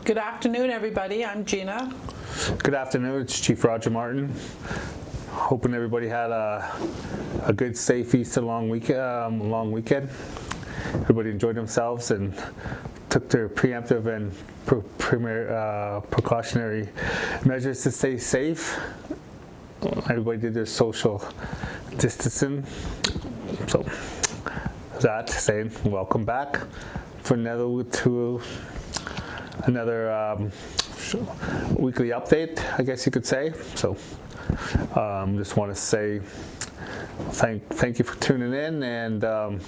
Good afternoon, everybody. I'm Gina. Good afternoon. It's Chief Roger Martin. Hoping everybody had a good, safe Easter long weekend. Everybody enjoyed themselves and took their preemptive and precautionary measures to stay safe. Everybody did their social distancing. So that saying, welcome back for another weekly update, I guess you could say. So just want to say thank you for tuning in, and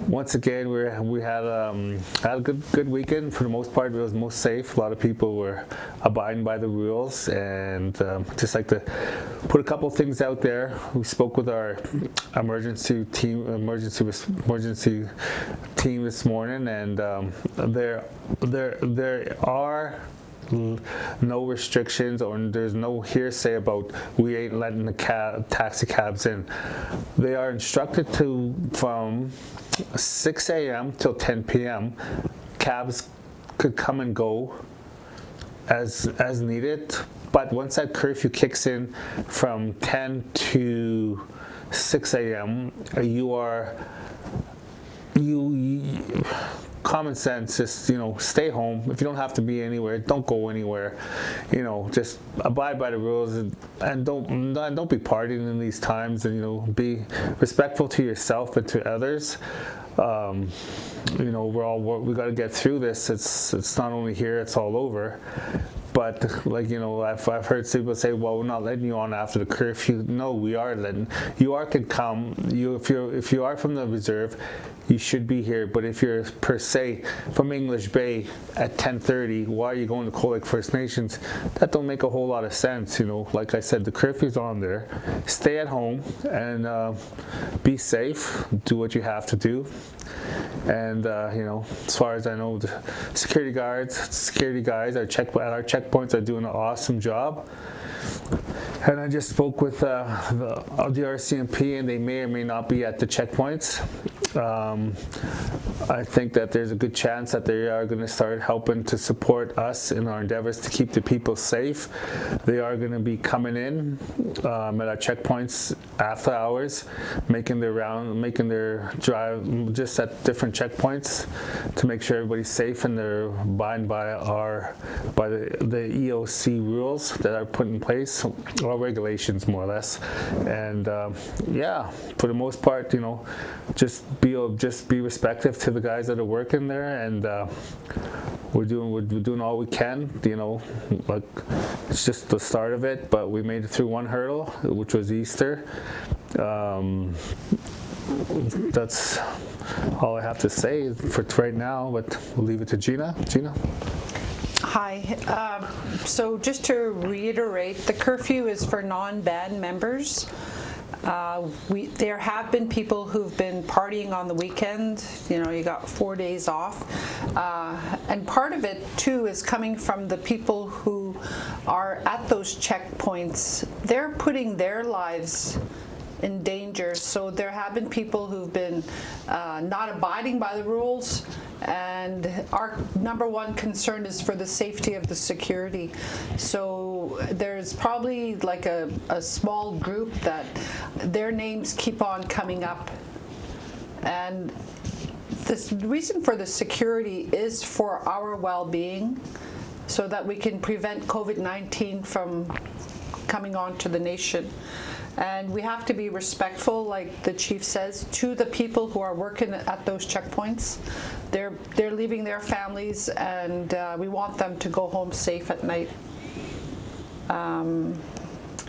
once again we had a good weekend. For the most part, it was most safe. A lot of people were abiding by the rules, and just like to put a couple things out there. We spoke with our emergency team this morning, and there are no restrictions, or there's no hearsay about we ain't letting the taxi cabs in. They are instructed to, from 6 a.m. till 10 p.m. cabs could come and go as needed, but once that curfew kicks in from 10 to 6 a.m. Common sense, just stay home. If you don't have to be anywhere, don't go anywhere. Just abide by the rules, and don't be partying in these times, and be respectful to yourself and to others. We got to get through this. It's not only here, it's all over. But I've heard people say, well, we're not letting you on after the curfew. No, we are letting you. Can come. If you are from the reserve, you should be here. But if you're per se from English Bay at 10:30, why are you going to Cold Lake First Nations? That don't make a whole lot of sense. Like I said, the curfew's on there. Stay at home and be safe. Do what you have to do. And as far as I know, the security guys, our checkpoints are doing an awesome job. And I just spoke with the RCMP, and they may or may not be at the checkpoints. I think that there's a good chance that they are going to start helping to support us in our endeavors to keep the people safe. They are going to be coming in at our checkpoints after hours, making their drive just at different checkpoints to make sure everybody's safe and they're abiding by the EOC rules that are put in place, or regulations more or less. And for the most part, just be respectful to the guys that are working there, and we're doing all we can. Like, it's just the start of it, but we made it through one hurdle, which was Easter. That's all I have to say for right now, but we'll leave it to Gina. Hi. So just to reiterate, the curfew is for non-band members. There have been people who've been partying on the weekend. You got 4 days off. And part of it, too, is coming from the people who are at those checkpoints. They're putting their lives in danger. So there have been people who've been not abiding by the rules, and our number one concern is for the safety of the security. So there's probably like a small group that their names keep on coming up, and the reason for the security is for our well-being, so that we can prevent COVID-19 from coming onto the nation. And we have to be respectful, like the chief says, to the people who are working at those checkpoints. They're leaving their families, and we want them to go home safe at night.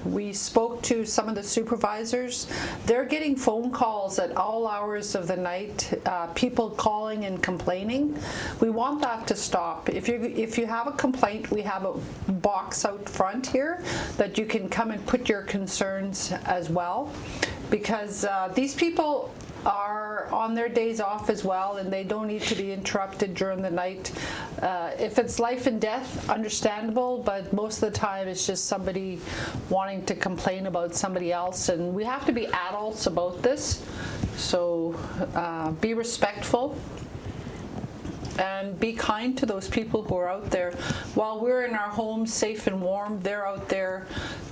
We spoke to some of the supervisors. They're getting phone calls at all hours of the night, people calling and complaining. We want that to stop. If you have a complaint, we have a box out front here that you can come and put your concerns as well, because these people are on their days off as well, and they don't need to be interrupted during the night. If it's life and death, understandable, but most of the time it's just somebody wanting to complain about somebody else, and we have to be adults about this. So be respectful. and be kind to those people who are out there. While we're in our homes safe and warm, they're out there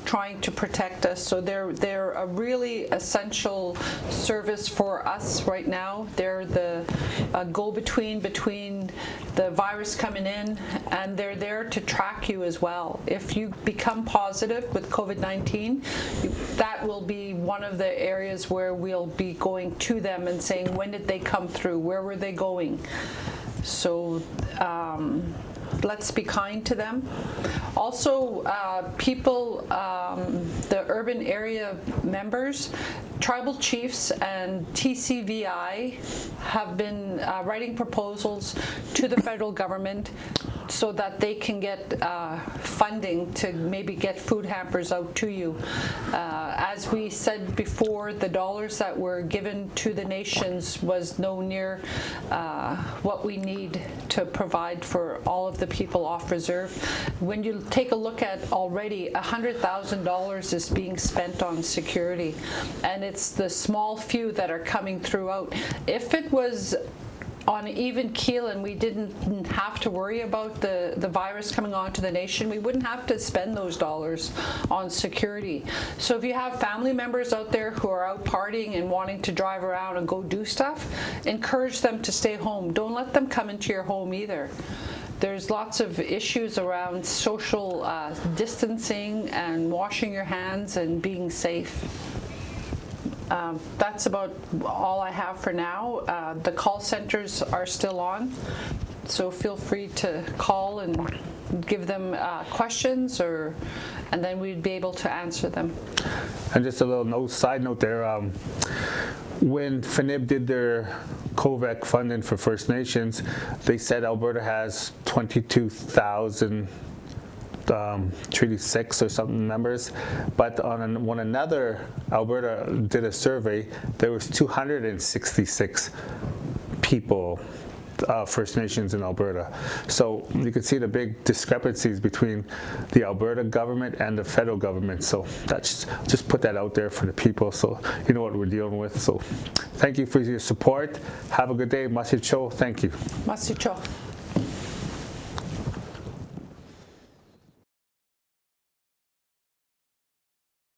trying to protect us. So they're a really essential service for us right now. They're the go-between between the virus coming in, and they're there to track you as well. If you become positive with COVID-19, that will be one of the areas where we'll be going to them and saying, when did they come through? Where were they going? So let's be kind to them. Also, people, the urban area members, tribal chiefs and TCVI have been writing proposals to the federal government so that they can get funding to maybe get food hampers out to you. As we said before, the dollars that were given to the nations was no near what we need to provide for all of the people off reserve. When you take a look at already, $100,000 is being spent on security, and it's the small few that are coming throughout. If it was on even keel and we didn't have to worry about the virus coming onto the nation, we wouldn't have to spend those dollars on security. So if you have family members out there who are out partying and wanting to drive around and go do stuff, encourage them to stay home. Don't let them come into your home either. There's lots of issues around social distancing and washing your hands and being safe. That's about all I have for now. The call centers are still on, so feel free to call and give them questions, and then we'd be able to answer them. And just a little side note there, when FNIB did their COVAC funding for First Nations, they said Alberta has 22,000 Treaty 6 or something members, but when another Alberta did a survey, there was 266 people, First Nations in Alberta. So you can see the big discrepancies between the Alberta government and the federal government. So that's just put that out there for the people, so you know what we're dealing with. So thank you for your support. Have a good day. Masicho. Thank you. Masicho.